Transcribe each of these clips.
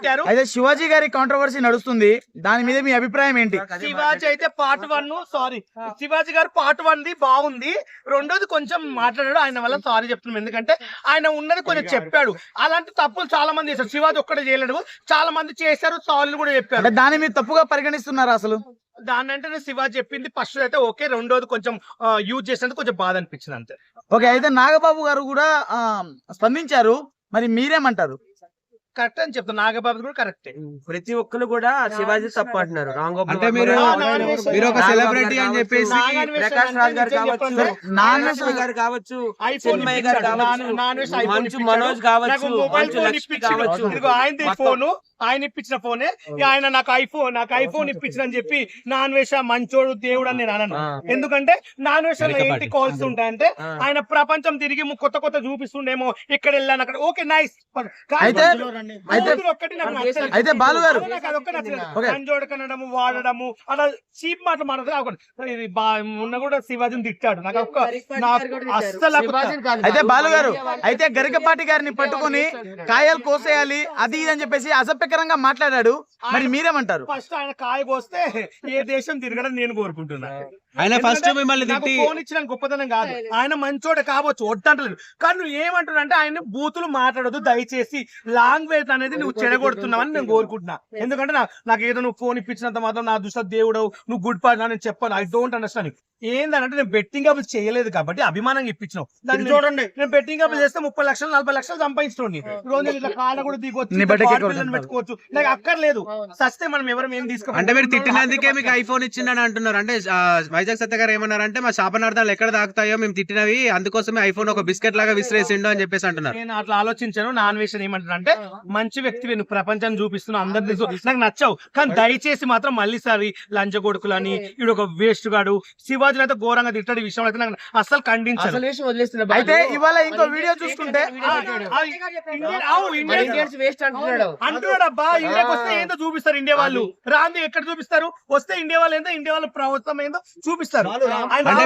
తిట్టారు. అయితే శివాజీ గారి కాంట్రవర్సీ నడుస్తుంది, దాని మీద మీ అభిప్రాయం ఏంటి? శివాజీ అయితే పార్ట్ 1 సారీ శివాజీ గారు పార్ట్ 1 బాగుంది, రెండోది కొంచెం మాట్లాడాడు, ఆయన వల్ల సారీ చెప్తున్నాం. ఎందుకంటే ఆయన ఉన్నది కొంచెం చెప్పాడు. అలాంటి తప్పులు చాలా మంది చేశారు, శివాజీ ఒక్కడే చేయలేడు, చాలా మంది చేశారు, సారీ కూడా చెప్పారు. దాన్ని మీరు తప్పుగా పరిగణిస్తున్నారా అసలు? దాని అంటే శివాజీ చెప్పింది ఫస్ట్ అయితే ఓకే, రెండోది కొంచెం యూజ్ చేసినందుకు కొంచెం బాధ అనిపించింది అంతే. ఓకే, అయితే నాగబాబు గారు కూడా స్పందించారు, మరి మీరేమంటారు? కరెక్ట్ అని చెప్తాను, నాగబాబు కూడా కరెక్టే. ప్రతి ఒక్కరు కూడా శివాజీ తప్పు అంటున్నారు. అంటే మీరు ఒక సెలబ్రిటీ అని చెప్పేసి ప్రకాష్ రాజ్ గారు కావచ్చు, నాగేశ్వర గారు కావచ్చు, చిన్మయ్య గారు కావచ్చు, మంచు మనోజ్ కావచ్చు, మంచు లక్ష్మి కావచ్చు, ఆయన ఇప్పించిన ఫోనే ఆయన నాకు ఐఫోన్ ఇప్పించిన అని చెప్పి నాన్ వేష మంచోడు దేవుడు అని నేను అనను. ఎందుకంటే నాన్ వేష ఏంటి కాల్స్ ఉంటాయంటే ఆయన ప్రపంచం తిరిగి కొత్త కొత్త చూపిస్తుండేమో, ఇక్కడ వెళ్ళాను అక్కడ ఓకే నైస్. అయితే బాలు గారు మంచోడు కనడము వాడడము అలా చీప్ మాట మాట్లాడదు. ఇది మొన్న కూడా శివాజీని తిట్టాడు, నాకు అస్సలు. అయితే బాలు గారు అయితే గరికపాటి గారిని పట్టుకుని కాయలు కోసేయాలి అది ఇది అని చెప్పేసి అసభ్యకరంగా మాట్లాడాడు, మరి మీరేమంటారు? ఫస్ట్ ఆయన కాయ కోస్తే ఏ దేశం తిరగడం నేను కోరుకుంటున్నా. ఆయన ఫస్ట్ మిమ్మల్ని తిట్టి ఫోన్ ఇచ్చిన గొప్పతనం కాదు, ఆయన మంచోడే కావచ్చు వద్దంటలేదు, కానీ నువ్వు ఏమంటున్నా అంటే ఆయన బూతులు మాట్లాడదు దయచేసి, లాంగ్వేజ్ అనేది నువ్వు చెడగొడుతున్నావని నేను కోరుకుంటున్నా. ఎందుకంటే నాకు ఏదో నువ్వు ఫోన్ ఇప్పించినంత మాత్రం నా దృష్టి దేవుడు నువ్వు గుడ్ పార్ట్ నేను చెప్పాను. I don't understand. ఏంటంటే నేను బెట్టింగ్ అప్ చేయలేదు కాబట్టి అభిమానంగా ఇప్పించావు. చూడండి, నేను బెట్టింగ్ అప్ చేస్తే 30 లక్షలు 40 లక్షలు సంపాదించుకోండి, రోజు ఇట్లా కాళ్ళ కూడా దిగొచ్చు పెట్టుకోవచ్చు, నాకు అక్కర్లేదు. సస్తే మనం ఎవరు ఏం తీసుకో. అంటే మీరు తిట్టినందుకే మీకు ఐఫోన్ ఇచ్చిందని అంటున్నారు. అంటే వైజాగ్ సత్య గారు ఏమన్నారంటే మా శాపనార్థాలు ఎక్కడ దాకుతాయో మేము తిట్టినవి, అందుకోసమే ఐఫోన్ ఒక బిస్కెట్ లాగా విసిరేసిండు అని చెప్పేసి అంటున్నారు. నేను అట్లా ఆలోచించాను. నాన్ వేషన్ ఏమంటారంటే మంచి వ్యక్తివి, నువ్వు ప్రపంచాన్ని చూపిస్తున్నావు, అందరు నాకు నచ్చావు, కానీ దయచేసి మాత్రం మళ్ళీసారి లంచ కొడుకులని ఇడు ఒక వేస్ట్ గాడు శివాజీ అయితే ఘోరంగా తిట్టాడు. ఈ విషయం అయితే నాకు అస్సలు ఖండించాను. అయితే ఇవాళ ఇంకో వీడియో చూసుకుంటే అంటున్నాడు అబ్బా, ఇండియాకి వస్తే ఏందో చూపిస్తారు ఇండియా వాళ్ళు, రాంది ఎక్కడ చూపిస్తారు, వస్తే ఇండియా వాళ్ళు ఏందో ఇండియా వాళ్ళ ప్రభుత్వం ఏందో చూపిస్తారు. అంటే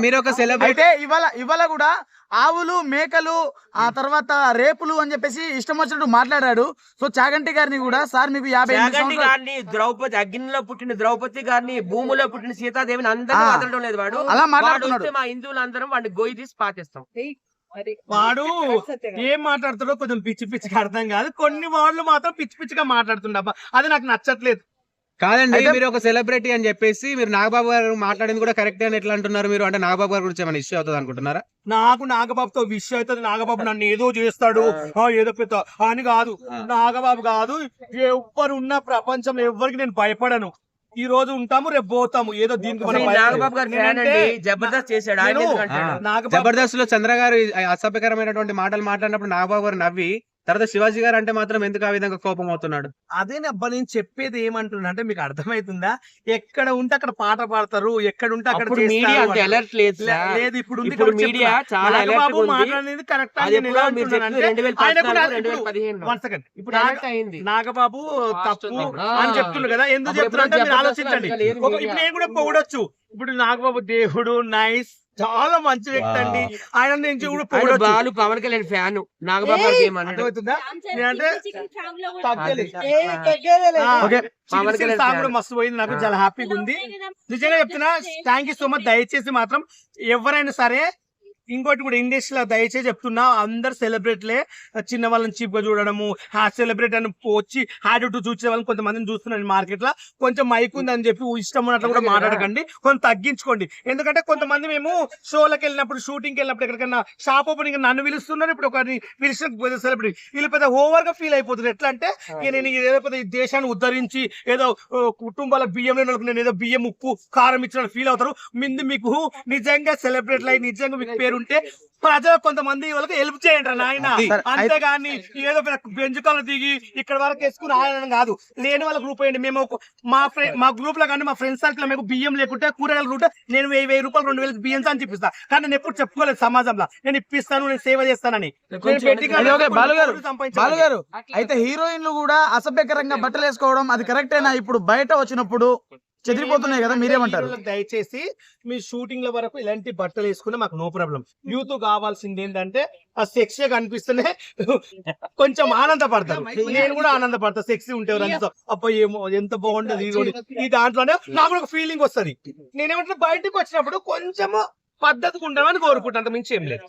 మీరు ఒక సెలబ్రిటీ. అయితే ఇవాళ కూడా ఆవులు మేకలు ఆ తర్వాత రేపులు అని చెప్పేసి ఇష్టం వచ్చినట్టు మాట్లాడాడు. సో చాగంటి గారిని కూడా సార్ మీకు 50 గారిని ద్రౌపది అగ్నిలో పుట్టిన ద్రౌపది గారిని భూమిలో పుట్టిన సీతాదేవిని అందరూ వదలడం లేదు. వాడు అలా మాట్లాడుతున్నాడు. మా హిందువులందరం వాడిని గొయ్యి తీసి పాతిస్తాం. వాడు ఏం మాట్లాడుతాడో కొంచెం పిచ్చి పిచ్చిగా అర్థం కాదు, కొన్ని వాళ్ళు మాత్రం పిచ్చి పిచ్చిగా మాట్లాడుతుండబ్బా, అది నాకు నచ్చట్లేదు. కాదండి, మీరు ఒక సెలబ్రిటీ అని చెప్పేసి మీరు నాగబాబు గారు మాట్లాడింది కూడా కరెక్ట్ అని ఎట్లా అంటున్నారు మీరు? అంటే నాగబాబు గారి గురించి ఏమైనా ఇష్యూ అవుతుంది అనుకుంటున్నారా? నాకు నాగబాబుతో విషయం అవుతుంది, నాగబాబు నన్ను ఏదో చేస్తాడు ఏదో పెద్ద అని కాదు. నాగబాబు కాదు, ఎవ్వరు ఉన్న ప్రపంచంలో ఎవ్వరికి నేను భయపడను. ఈ రోజు ఉంటాము రేపు పోతాము, ఏదో దీనికి నాగబాబు గారు జబర్దస్త్ చేశాడు. జబర్దస్త్ లో చంద్ర గారు అసభ్యకరమైనటువంటి మాటలు మాట్లాడినప్పుడు నాగబాబు గారు నవ్వి, తర్వాత శివాజీ గారు అంటే మాత్రం ఎందుకు ఆ విధంగా కోపం అవుతున్నాడు? అదే అబ్బా నేను చెప్పేది ఏమంటున్నా అంటే మీకు అర్థమవుతుందా, ఎక్కడ ఉంటే అక్కడ పాట పాడతారు, ఎక్కడ ఉంటే అక్కడ లేదు. ఇప్పుడు మీడియా చాలా మాట్లాడేది కరెక్ట్. ఇప్పుడు నాగబాబు తప్పు అని చెప్తుండ్రు కదా, ఎందుకు చెప్తున్నా అంటే మీరు ఆలోచించండి. ఇప్పుడు నేను కూడా పొగడొచ్చు, ఇప్పుడు నాగబాబు దేవుడు నైస్ చాలా మంచి వ్యక్తి అండి, ఆయన నుంచి కూడా పొగడొచ్చు. పవన్ కళ్యాణ్ ఫ్యాన్ నాగబాబు మస్తు పోయింది, నాకు చాలా హ్యాపీగా ఉంది. నిజంగా చెప్తున్నా, థ్యాంక్ యూ సో మచ్. దయచేసి మాత్రం ఎవరైనా సరే ఇంకోటి కూడా ఇండస్ట్రీలో దయచేసి చెప్తున్నా, అందరు సెలబ్రిటీలే చిన్న వాళ్ళని చీప్ గా చూడడము, సెలబ్రిటీ అని వచ్చి హ్యాడ్ టు చూసే వాళ్ళని కొంతమందిని చూస్తున్నాను మార్కెట్ లో. కొంచెం మైక్ ఉంది అని చెప్పి ఇష్టం ఉన్నట్లు కూడా మాట్లాడకండి, కొంచెం తగ్గించుకోండి. ఎందుకంటే కొంతమంది మేము షోలకు వెళ్ళినప్పుడు షూటింగ్ వెళ్ళినప్పుడు ఎక్కడికైనా షాప్ ఓపెనింగ్ నన్ను పిలుస్తున్నారు, ఇప్పుడు ఒకరిని పిలిచిన సెలబ్రిటీ వీళ్ళు పెద్ద ఓవర్ గా ఫీల్ అయిపోతుంది. ఎట్లా అంటే నేను ఏదో పెద్ద దేశాన్ని ఉద్ధరించి ఏదో కుటుంబాల బియ్యం నేను ఏదో బియ్యం ఉప్పు కారం ఇచ్చిన ఫీల్ అవుతారు. మీకు నిజంగా సెలబ్రిటీలు అయి నిజంగా మీకు పేరు ఉంటే ప్రజలు కొంతమంది వాళ్ళకి హెల్ప్ చేయండి నాయన, అంతేగాని ఏదో బెంచుకాలను దిగి ఇక్కడ వరకు వేసుకుని ఆయన కాదు. లేని వాళ్ళకి రూపాయి మేము మా గ్రూప్ లో కానీ మా ఫ్రెండ్స్ సర్కిల్ మీకు బియ్యం లేకుంటే కూరగాయల రూట్ నేను 1000 రూపాయలు 2000 బియ్యం అని చూపిస్తా, కానీ నేను ఎప్పుడు చెప్పుకోలేదు సమాజంలో నేను ఇప్పిస్తాను నేను సేవ చేస్తానని. బాలుగారు అయితే హీరోయిన్లు కూడా అసభ్యకరంగా బట్టలు వేసుకోవడం అది కరెక్టేనా? ఇప్పుడు బయట వచ్చినప్పుడు చెదిరిపోతున్నాయి కదా, మీరేమంటారు? దయచేసి మీ షూటింగ్ల వరకు ఇలాంటి బట్టలు వేసుకున్నా మాకు నో ప్రాబ్లం. యూత్ కావాల్సింది ఏంటంటే ఆ సెక్సీ కనిపిస్తేనే కొంచెం ఆనందపడతారు. నేను కూడా ఆనందపడతా సెక్సీ ఉంటే ఎవరంతా అబ్బా ఏమో ఎంత బాగుంటది ఈ దాంట్లోనే నాకు కూడా ఒక ఫీలింగ్ వస్తది. నేనేమంటే బయటకు వచ్చినప్పుడు కొంచెం పద్ధతిగా ఉండమని కోరుకుంటా, అంత మించి ఏం లేదు.